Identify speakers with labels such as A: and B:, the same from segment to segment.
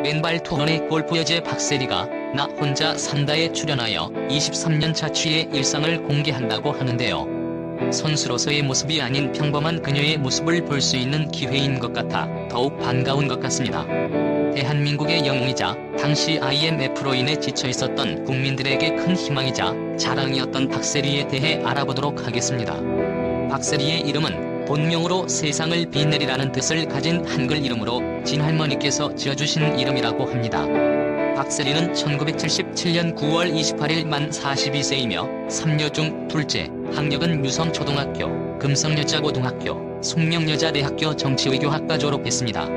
A: 왼발 투혼의 골프 여제 박세리가 나 혼자 산다에 출연하여 23년차 취의 일상을 공개한다고 하는데요. 선수로서의 모습이 아닌 평범한 그녀의 모습을 볼 수 있는 기회인 것 같아 더욱 반가운 것 같습니다. 대한민국의 영웅이자 당시 IMF로 인해 지쳐있었던 국민들에게 큰 희망이자 자랑이었던 박세리에 대해 알아보도록 하겠습니다. 박세리의 이름은 본명으로 세상을 빛내리라는 뜻을 가진 한글 이름으로 진할머니께서 지어주신 이름이라고 합니다. 박세리는 1977년 9월 28일 만 42세이며 3녀 중 둘째, 학력은 유성초등학교, 금성여자고등학교, 숙명여자대학교 정치외교학과 졸업했습니다.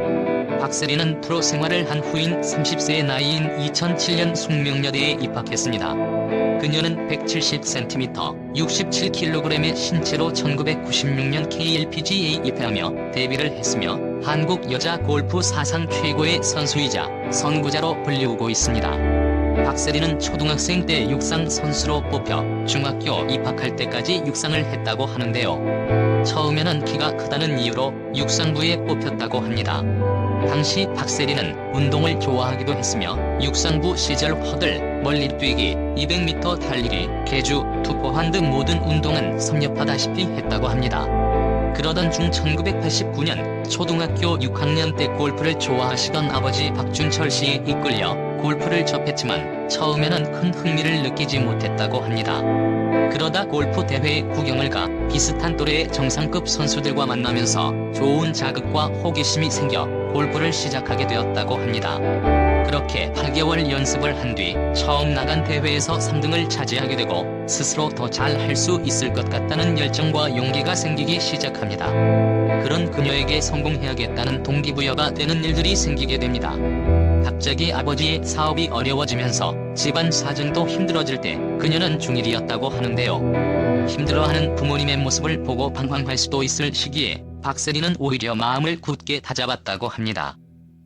A: 박세리는 프로 생활을 한 후인 30세의 나이인 2007년 숙명여대에 입학했습니다. 그녀는 170cm, 67kg의 신체로 1996년 KLPGA에 입회하며 데뷔를 했으며 한국 여자 골프 사상 최고의 선수이자 선구자로 불리우고 있습니다. 박세리는 초등학생 때 육상 선수로 뽑혀 중학교 입학할 때까지 육상을 했다고 하는데요. 처음에는 키가 크다는 이유로 육상부에 뽑혔다고 합니다. 당시 박세리는 운동을 좋아하기도 했으며 육상부 시절 허들, 멀리뛰기, 200m 달리기, 계주, 투포환 등 모든 운동은 섭렵하다시피 했다고 합니다. 그러던 중 1989년 초등학교 6학년 때 골프를 좋아하시던 아버지 박준철 씨에 이끌려 골프를 접했지만 처음에는 큰 흥미를 느끼지 못했다고 합니다. 그러다 골프 대회에 구경을 가 비슷한 또래의 정상급 선수들과 만나면서 좋은 자극과 호기심이 생겨 골프를 시작하게 되었다고 합니다. 그렇게 8개월 연습을 한 뒤 처음 나간 대회에서 3등을 차지하게 되고 스스로 더 잘할 수 있을 것 같다는 열정과 용기가 생기기 시작합니다. 그런 그녀에게 성공해야겠다는 동기부여가 되는 일들이 생기게 됩니다. 갑자기 아버지의 사업이 어려워지면서 집안 사정도 힘들어질 때 그녀는 중1이었다고 하는데요. 힘들어하는 부모님의 모습을 보고 방황할 수도 있을 시기에 박세리는 오히려 마음을 굳게 다잡았다고 합니다.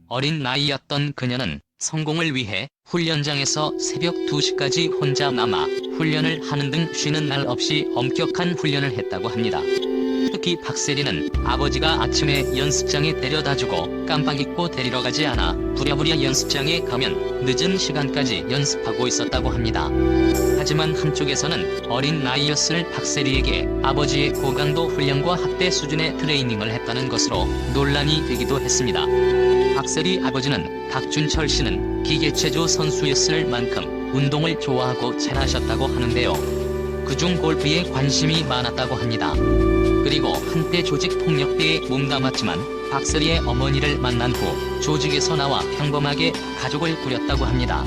A: 어린 나이였던 그녀는 성공을 위해 훈련장에서 새벽 2시까지 혼자 남아 훈련을 하는 등 쉬는 날 없이 엄격한 훈련을 했다고 합니다. 특히 박세리는 아버지가 아침에 연습장에 데려다주고 깜빡 잊고 데리러 가지 않아 부랴부랴 연습장에 가면 늦은 시간까지 연습하고 있었다고 합니다. 하지만 한쪽에서는 어린 나이였을 박세리에게 아버지의 고강도 훈련과 학대 수준의 트레이닝을 했다는 것으로 논란이 되기도 했습니다. 박세리 아버지는 박준철 씨는 기계체조 선수였을 만큼 운동을 좋아하고 잘하셨다고 하는데요. 그중 골프에 관심이 많았다고 합니다. 그리고 한때 조직폭력배에 몸담았지만 박세리의 어머니를 만난 후 조직에서 나와 평범하게 가족을 꾸렸다고 합니다.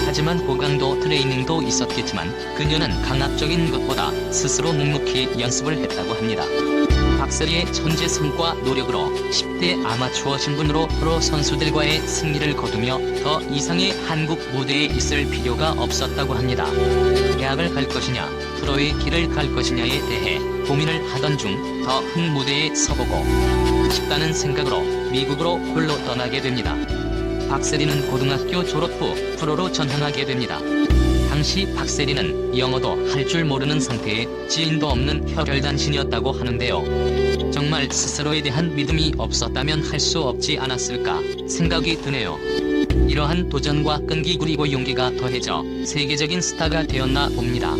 A: 하지만 고강도 트레이닝도 있었겠지만 그녀는 강압적인 것보다 스스로 묵묵히 연습을 했다고 합니다. 박세리의 천재성과 노력으로 10대 아마추어 신분으로 프로 선수들과의 승리를 거두며 더 이상의 한국 무대에 있을 필요가 없었다고 합니다. 대학을 갈 것이냐, 프로의 길을 갈 것이냐에 대해 고민을 하던 중 더 큰 무대에 서보고 싶다는 생각으로 미국으로 홀로 떠나게 됩니다. 박세리는 고등학교 졸업 후 프로로 전향하게 됩니다. 당시 박세리는 영어도 할 줄 모르는 상태에 지인도 없는 혈혈단신이었다고 하는데요. 정말 스스로에 대한 믿음이 없었다면 할 수 없지 않았을까 생각이 드네요. 이러한 도전과 끈기 그리고 용기가 더해져 세계적인 스타가 되었나 봅니다.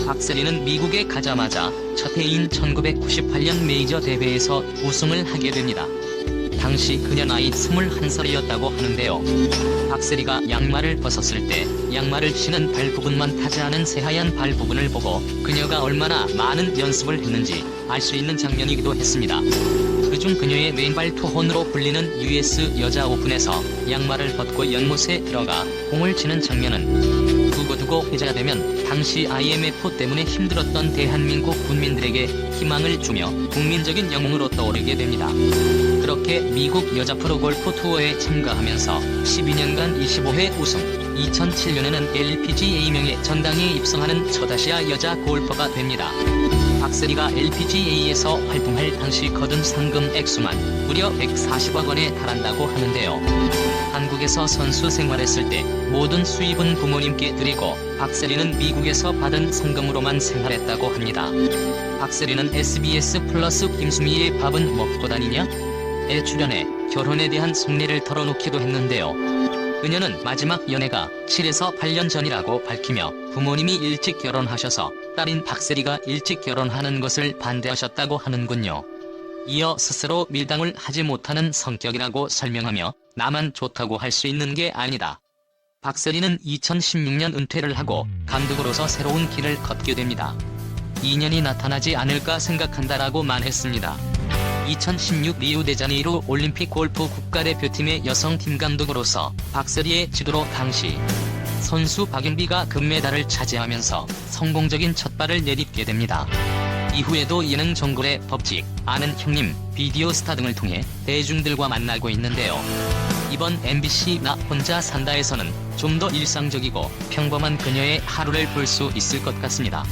A: 박세리는 미국에 가자마자 첫 해인 1998년 메이저 대회에서 우승을 하게 됩니다. 당시 그녀 나이 21살이었다고 하는데요. 박세리가 양말을 벗었을 때 양말을 신은 발 부분만 타지 않은 새하얀 발 부분을 보고 그녀가 얼마나 많은 연습을 했는지 알 수 있는 장면이기도 했습니다. 그중 그녀의 왼발 투혼으로 불리는 US 여자 오픈에서 양말을 벗고 연못에 들어가 공을 치는 장면은 두고두고 회자되면 당시 IMF 때문에 힘들었던 대한민국 국민들에게 희망을 주며 국민적인 영웅으로 떠오르게 됩니다. 그렇게 미국 여자 프로골프 투어에 참가하면서 12년간 25회 우승, 2007년에는 LPGA명예 전당에 입성하는 첫 아시아 여자 골퍼가 됩니다. 박세리가 LPGA에서 활동할 당시 거둔 상금 액수만 무려 140억 원에 달한다고 하는데요. 한국에서 선수 생활했을 때 모든 수입은 부모님께 드리고 박세리는 미국에서 받은 상금으로만 생활했다고 합니다. 박세리는 SBS 플러스 김수미의 밥은 먹고 다니냐? 에 출연해 결혼에 대한 속내를 털어놓기도 했는데요. 그녀는 마지막 연애가 7에서 8년 전이라고 밝히며 부모님이 일찍 결혼하셔서 딸인 박세리가 일찍 결혼하는 것을 반대하셨다고 하는군요. 이어 스스로 밀당을 하지 못하는 성격이라고 설명하며 나만 좋다고 할 수 있는 게 아니다. 박세리는 2016년 은퇴를 하고 감독으로서 새로운 길을 걷게 됩니다. 인연이 나타나지 않을까 생각한다라고 말했습니다. 2016 리우데자네이루 올림픽 골프 국가대표팀의 여성 팀감독으로서 박세리의 지도로 당시 선수 박영비가 금메달을 차지하면서 성공적인 첫발을 내딛게 됩니다. 이후에도 예능 정글의 법칙, 아는 형님, 비디오 스타 등을 통해 대중들과 만나고 있는데요. 이번 MBC 나 혼자 산다에서는 좀 더 일상적이고 평범한 그녀의 하루를 볼 수 있을 것 같습니다.